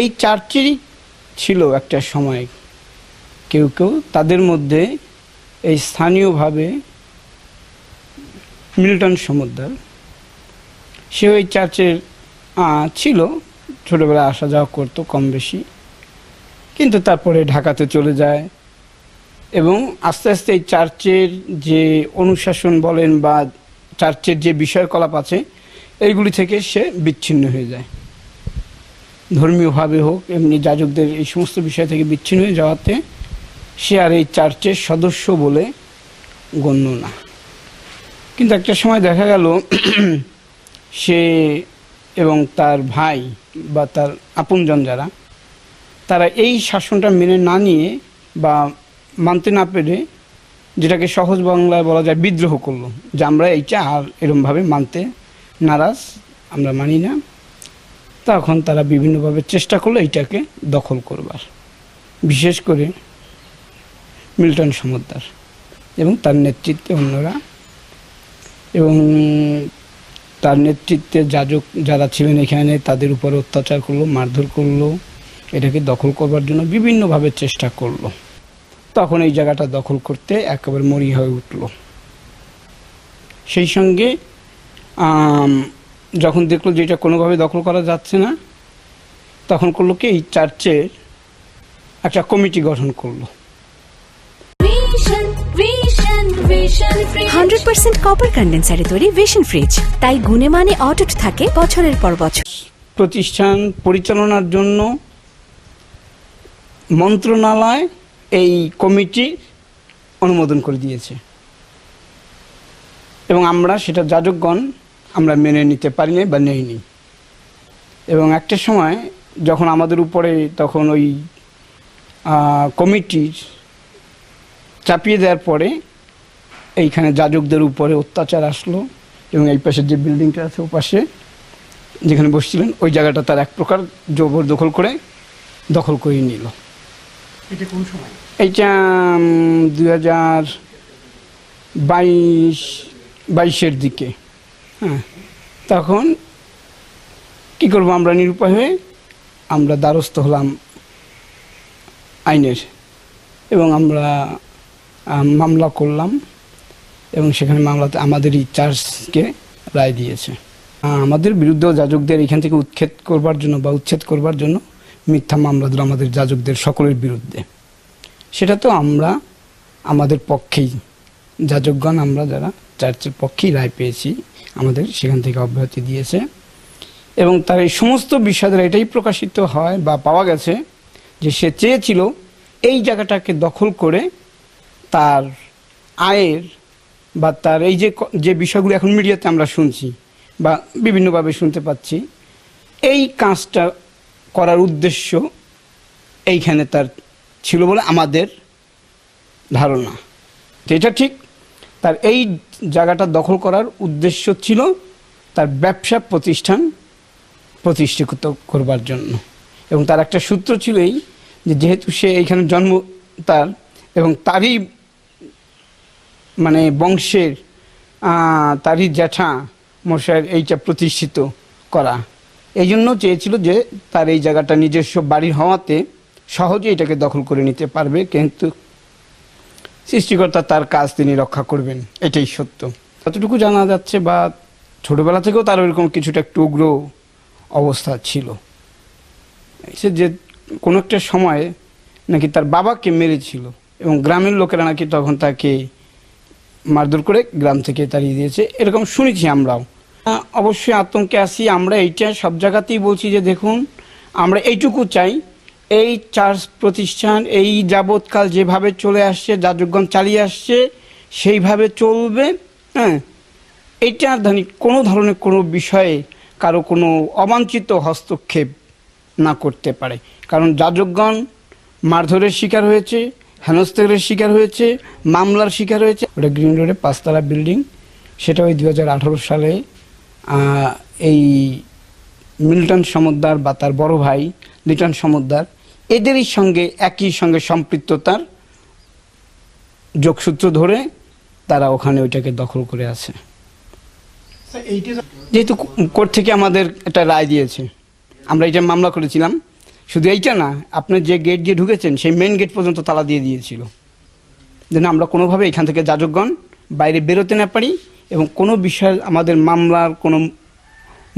এই চার্চেরই ছিল একটা সময় কেউ কেউ, তাদের মধ্যে এই স্থানীয়ভাবে মিল্টন সমদ্দার, সে ওই চার্চের ছিল, ছোটোবেলায় আসা যাওয়া করতো কম বেশি, কিন্তু তারপরে ঢাকাতে চলে যায় এবং আস্তে আস্তে এই চার্চের যে অনুশাসন বলেন বা চার্চের যে বিষয়কলাপ আছে এইগুলি থেকে সে বিচ্ছিন্ন হয়ে যায়। ধর্মীয়ভাবে হোক এমনি যাজকদের এই সমস্ত বিষয় থেকে বিচ্ছিন্ন হয়ে যাওয়াতে সে আর এই চার্চের সদস্য বলে গণ্য না। কিন্তু একটা সময় দেখা গেল সে এবং তার ভাই বা তার আপনজন যারা, তারা এই শাসনটা মেনে না নিয়ে বা মানতে না পেরে, যেটাকে সহজ বাংলায় বলা যায় বিদ্রোহ করলো, যে আমরা এইটা আর এরমভাবে মানতে নারাজ, আমরা মানি না। তখন তারা বিভিন্নভাবে চেষ্টা করলো এইটাকে দখল করবার, বিশেষ করে মিল্টন সমদ্দার এবং তার নেতৃত্বে অন্যরা, এবং তার নেতৃত্বে যাজক যারা ছিলেন এখানে তাদের উপর অত্যাচার করলো, মারধর করলো, এটাকে দখল করবার জন্য বিভিন্নভাবে চেষ্টা করলো। তখন এই জায়গাটা দখল করতে একেবারে মরি হয়ে উঠল। সেই সঙ্গে যখন দেখলো যে এটা কোনোভাবে দখল করা যাচ্ছে না, তখন করলো কি, এই চার্চের একটা কমিটি গঠন করলো। 100% কপার কন্ডেন্সারে তৈরি ভিশন ফ্রিজ, তাই গুণে মানে অটুট থাকে বছরের পর বছর। প্রতিষ্ঠান পরিচালনার জন্য মন্ত্রণালয় এই কমিটি অনুমোদন করে দিয়েছে এবং আমরা সেটা যাজকগণ আমরা মেনে নিতে পারিনি বা নেইনি। এবং একটা সময় যখন আমাদের উপরে তখন ওই কমিটির চাপিয়ে দেওয়ার পরে এইখানে যাজকদের উপরে অত্যাচার আসলো এবং এই পাশে যে বিল্ডিংটা আছে ও পাশে যেখানে বসছিলেন ওই জায়গাটা তার এক প্রকার জবরদখল করে নিল। এটা কোন সময়? এইটা 2022-22-এর দিকে। হ্যাঁ, তখন কী করবো, আমরা নিরুপায় হয়ে আমরা দ্বারস্থ হলাম আইনের এবং আমরা মামলা করলাম এবং সেখানে মামলাতে আমাদেরই চার্চকে রায় দিয়েছে। আমাদের বিরুদ্ধেও যাজকদের এখান থেকে উচ্ছেদ করবার জন্য মিথ্যা মামলা দিল আমাদের যাজকদের সকলের বিরুদ্ধে। সেটা তো আমরা আমাদের পক্ষেই, যাজকগণ আমরা যারা চার্চের পক্ষেই রায় পেয়েছি, আমাদের সেখান থেকে অব্যাহতি দিয়েছে। এবং তার এই সমস্ত বিষয়ের এটাই প্রকাশিত হয় বা পাওয়া গেছে যে সে চেয়েছিল এই জায়গাটাকে দখল করে তার আয়ের বা তার এই যে বিষয়গুলো এখন মিডিয়াতে আমরা শুনছি বা বিভিন্নভাবে শুনতে পাচ্ছি, এই কাজটা করার উদ্দেশ্য এইখানে তার ছিল বলে আমাদের ধারণা। এটা ঠিক, তার এই জায়গাটা দখল করার উদ্দেশ্য ছিল তার ব্যবসা প্রতিষ্ঠান প্রতিষ্ঠিত করবার জন্য। এবং তার একটা সূত্র ছিল এই যে যেহেতু সে এইখানে জন্ম তার এবং তারই মানে বংশের তারই জ্যাঠা মশাইয়ের এইটা প্রতিষ্ঠিত করা, এই জন্য চেয়েছিল যে তার এই জায়গাটা নিজস্ব বাড়ির হওয়াতে সহজে এটাকে দখল করে নিতে পারবে, কিন্তু সৃষ্টিকর্তা তার কাজ তিনি রক্ষা করবেন, এটাই সত্য। যতটুকু জানা যাচ্ছে বা ছোটোবেলা থেকেও তার ওইরকম কিছুটা একটু উগ্র অবস্থা ছিল। সে যে কোনো একটা সময়ে নাকি তার বাবাকে মেরেছিল এবং গ্রামের লোকেরা নাকি তখন তাকে মারধর করে গ্রাম থেকে তাড়িয়ে দিয়েছে, এরকম শুনেছি আমরাও। অবশ্যই আতঙ্কে আছি আমরা, এইটা সব জায়গাতেই বলছি যে দেখুন, আমরা এইটুকু চাই এই চার্চ প্রতিষ্ঠান এই যাবৎকাল যেভাবে চলে আসছে, যাজকগণ চালিয়ে আসছে সেইভাবে চলবে। হ্যাঁ, এইটা কোনো ধরনের কোনো বিষয়ে কারো কোনো অবাঞ্ছিত হস্তক্ষেপ না করতে পারে। কারণ যাজকগণ মারধরের শিকার হয়েছে, হেনস্থার শিকার হয়েছে, মামলার শিকার হয়েছে। ওটা গ্রিন রোডে 5তলা বিল্ডিং, সেটা ওই 2018 সালে এই মিল্টন সমদ্দার বা তার বড় ভাই লিটন সমদ্দার এদেরই সঙ্গে একই সঙ্গে সম্পৃক্ততার যোগসূত্র ধরে তারা ওখানে ওইটাকে দখল করে আছে। যেহেতু কোর্ট থেকে আমাদের একটা রায় দিয়েছে, আমরা এটা মামলা করেছিলাম শুধু এইটা না, আপনি যে গেট দিয়ে ঢুকেছেন সেই মেন গেট পর্যন্ত তালা দিয়ে দিয়েছিল, যেন আমরা কোনোভাবে এখান থেকে যাজকগণ বাইরে বেরোতে না পারি এবং কোনো বিষয় আমাদের মামলার কোনো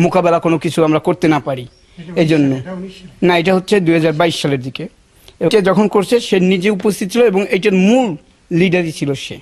মোকাবেলা কোনো কিছু আমরা করতে না পারি। এই জন্য না, এটা হচ্ছে 2022 সালের দিকে। এটা যখন করছে সে নিজে উপস্থিত ছিল এবং এটার মূল লিডারই ছিল সে।